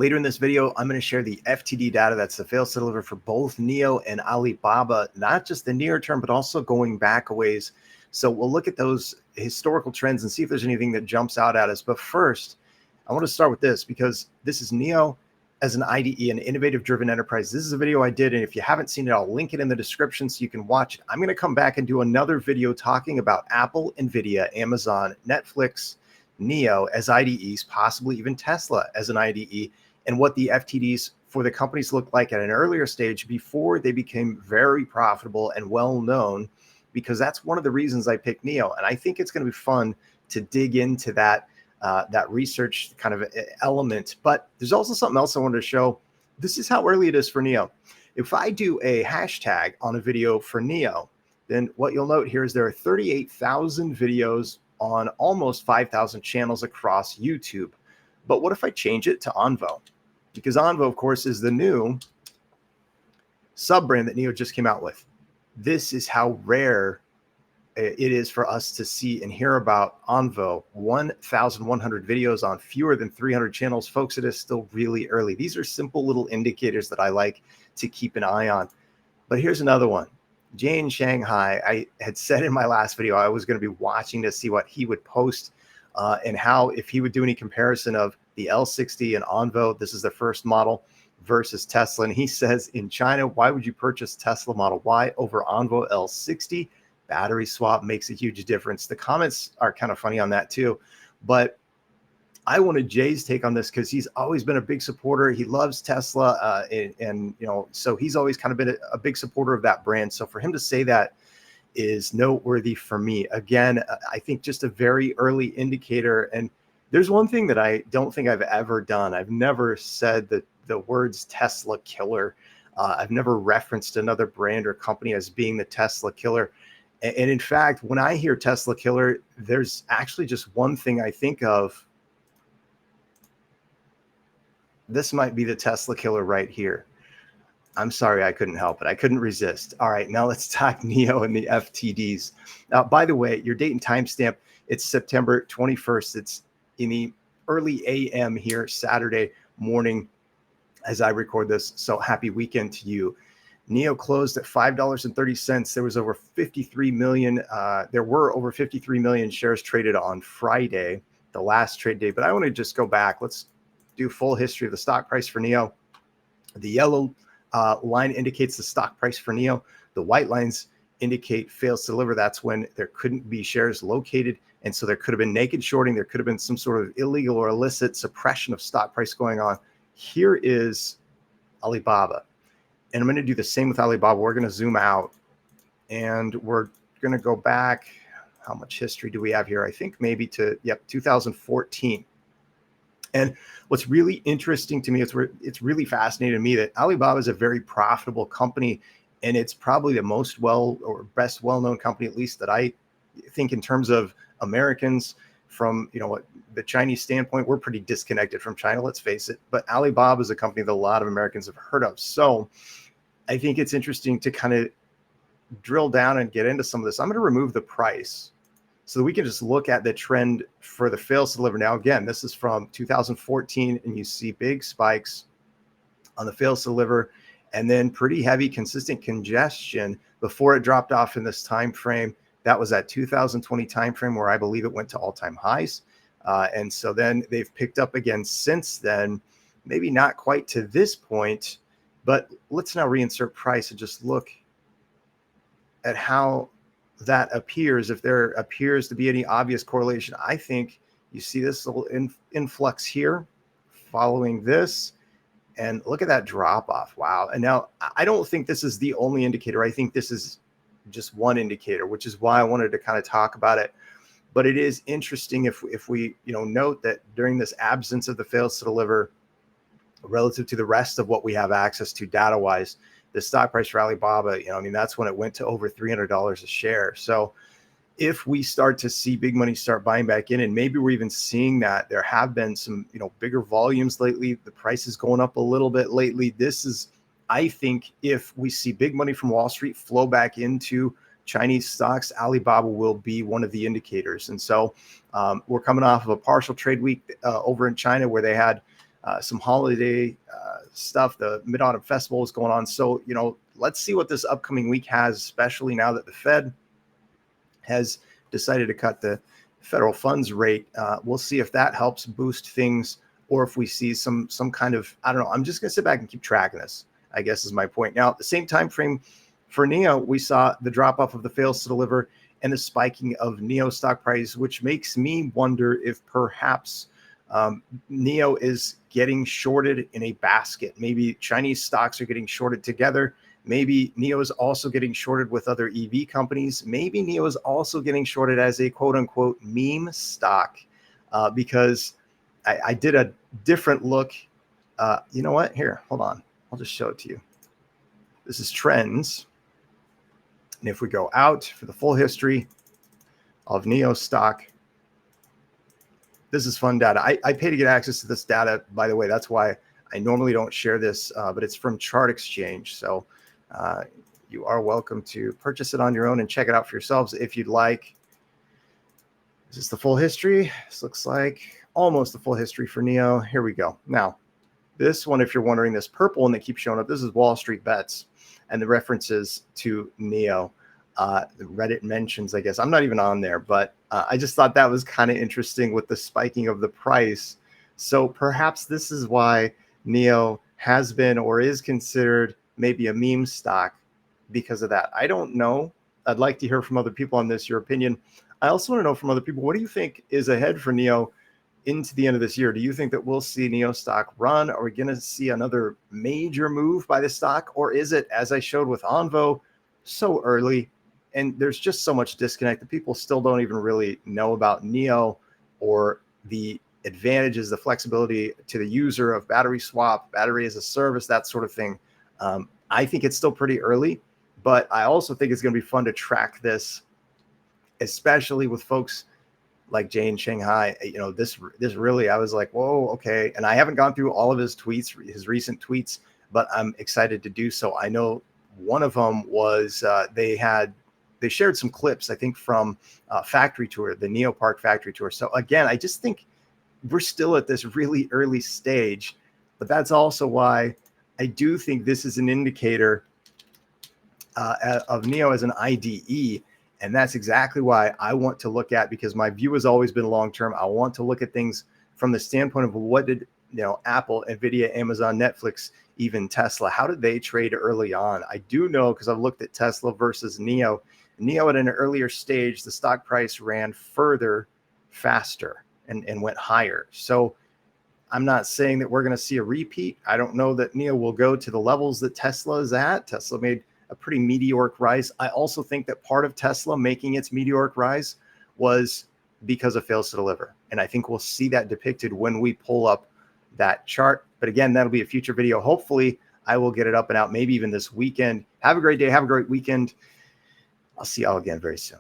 Later in this video, I'm going to share the FTD data, that's the fails to deliver for both NIO and Alibaba, not just the near term, but also going back a ways. So we'll look at those historical trends and see if there's anything that jumps out at us. But first, I want to start with this because this is NIO as an IDE, an innovative driven enterprise. This is a video I did, and if you haven't seen it, I'll link it in the description so you can watch it. I'm going to come back and do another video talking about Apple, NVDA, Amazon, Netflix, NIO as IDEs, possibly even Tesla as an IDE, and what the FTDs for the companies look like at an earlier stage before they became very profitable and well known, because that's one of the reasons I picked NIO. And I think it's going to be fun to dig into that research kind of element. But there's also something else I wanted to show. This is how early it is for NIO. If I do a hashtag on a video for NIO, then what you'll note here is there are 38,000 videos on almost 5,000 channels across YouTube. But what if I change it to Onvo? Because Onvo, of course, is the new sub-brand that NIO just came out with. This is how rare it is for us to see and hear about Onvo. 1,100 videos on fewer than 300 channels. Folks, it is still really early. These are simple little indicators that I like to keep an eye on. But here's another one. Jay in Shanghai, I had said in my last video, I was going to be watching to see what he would post and how, if he would do any comparison of the L60 and Onvo, this is the first model, versus Tesla. And he says, in China, why would you purchase Tesla Model Y over Onvo L60? Battery swap makes a huge difference. The comments are kind of funny on that too. But I wanted Jay's take on this because he's always been a big supporter. He loves Tesla, and you know, so he's always kind of been a big supporter of that brand. So for him to say that is noteworthy for me. Again, I think just a very early indicator. And there's one thing that I don't think I've ever done. I've never said that the words Tesla killer. I've never referenced another brand or company as being the Tesla killer. And in fact, when I hear Tesla killer, there's actually just one thing I think of. This might be the Tesla killer right here. I'm sorry, I couldn't help it. I couldn't resist. All right, now let's talk NIO and the FTDs. Now, by the way, your date and timestamp, it's September 21st. It's in the early AM here, Saturday morning as I record this. So happy weekend to you. NIO closed at $5.30. There was over 53 million. There were over 53 million shares traded on Friday, the last trade day. But I want to just go back. Let's do full history of the stock price for NIO. The yellow line indicates the stock price for NIO. The white lines indicate fails to deliver. That's when there couldn't be shares located. And so there could have been naked shorting. There could have been some sort of illegal or illicit suppression of stock price going on. Here is Alibaba. And I'm going to do the same with Alibaba. We're going to zoom out and we're going to go back. How much history do we have here? I think maybe to, 2014. And what's really interesting to me, it's really fascinating to me that Alibaba is a very profitable company, and it's probably the most best well-known company, at least that I think in terms of Americans. From the Chinese standpoint, we're pretty disconnected from China, let's face it. But Alibaba is a company that a lot of Americans have heard of. So I think it's interesting to kind of drill down and get into some of this. I'm going to remove the price so that we can just look at the trend for the fails to deliver. Now, again, this is from 2014, and you see big spikes on the fails to deliver, and then pretty heavy, consistent congestion before it dropped off in this time frame. That was that 2020 timeframe where I believe it went to all-time highs. And so then they've picked up again since then, maybe not quite to this point, but let's now reinsert price and just look at how that appears. If there appears to be any obvious correlation, I think you see this little influx here following this, and look at that drop off. Wow. And now I don't think this is the only indicator. I think this is just one indicator, which is why I wanted to kind of talk about it. But it is interesting if we note that during this absence of the fails to deliver relative to the rest of what we have access to data wise, the stock price for Alibaba, that's when it went to over $300 a share. So if we start to see big money start buying back in, and maybe we're even seeing that there have been some bigger volumes lately, the price is going up a little bit lately. This is, I think, if we see big money from Wall Street flow back into Chinese stocks, Alibaba will be one of the indicators. And so we're coming off of a partial trade week over in China where they had some holiday stuff. The Mid-Autumn Festival is going on. So, let's see what this upcoming week has, especially now that the Fed has decided to cut the federal funds rate. We'll see if that helps boost things, or if we see some kind of, I don't know. I'm just going to sit back and keep track of this, I guess is my point. Now, at the same time frame for NIO, we saw the drop off of the fails to deliver and the spiking of NIO stock price, which makes me wonder if perhaps NIO is getting shorted in a basket. Maybe Chinese stocks are getting shorted together. Maybe NIO is also getting shorted with other EV companies. Maybe NIO is also getting shorted as a quote unquote meme stock, because I did a different look. You know what? Here, hold on. I'll just show it to you. This is trends. And if we go out for the full history of NIO stock, this is fun data. I pay to get access to this data, by the way. That's why I normally don't share this, but it's from Chart Exchange. So you are welcome to purchase it on your own and check it out for yourselves if you'd like. This is the full history. This looks like almost the full history for NIO. Here we go. Now, this one, if you're wondering, this purple one that keeps showing up, this is Wall Street Bets and the references to NIO. The Reddit mentions, I guess. I'm not even on there, but I just thought that was kind of interesting with the spiking of the price. So perhaps this is why NIO has been or is considered maybe a meme stock because of that. I don't know. I'd like to hear from other people on this, your opinion. I also want to know from other people, what do you think is ahead for NIO into the end of this year? Do you think that we'll see NIO stock run? Are we going to see another major move by the stock? Or is it, as I showed with Onvo, so early and there's just so much disconnect that people still don't even really know about NIO or the advantages, the flexibility to the user of battery swap, battery as a service, that sort of thing. I think it's still pretty early, but I also think it's going to be fun to track this, especially with folks like Jay in Shanghai. This really, I was like, whoa, okay. And I haven't gone through all of his tweets, his recent tweets, but I'm excited to do so. I know one of them was they shared some clips, I think, from factory tour, the NIO Park factory tour. So again, I just think we're still at this really early stage, but that's also why I do think this is an indicator of NIO as an IDE. And that's exactly why I want to look at, because my view has always been long-term. I want to look at things from the standpoint of what did, Apple, NVDA, Amazon, Netflix, even Tesla, how did they trade early on? I do know, because I've looked at Tesla versus NIO. NIO at an earlier stage, the stock price ran faster and went higher. So I'm not saying that we're going to see a repeat. I don't know that NIO will go to the levels that Tesla is at. Tesla made a pretty meteoric rise. I also think that part of Tesla making its meteoric rise was because of fails to deliver. And I think we'll see that depicted when we pull up that chart. But again, that'll be a future video. Hopefully I will get it up and out, maybe even this weekend. Have a great day. Have a great weekend. I'll see y'all again very soon.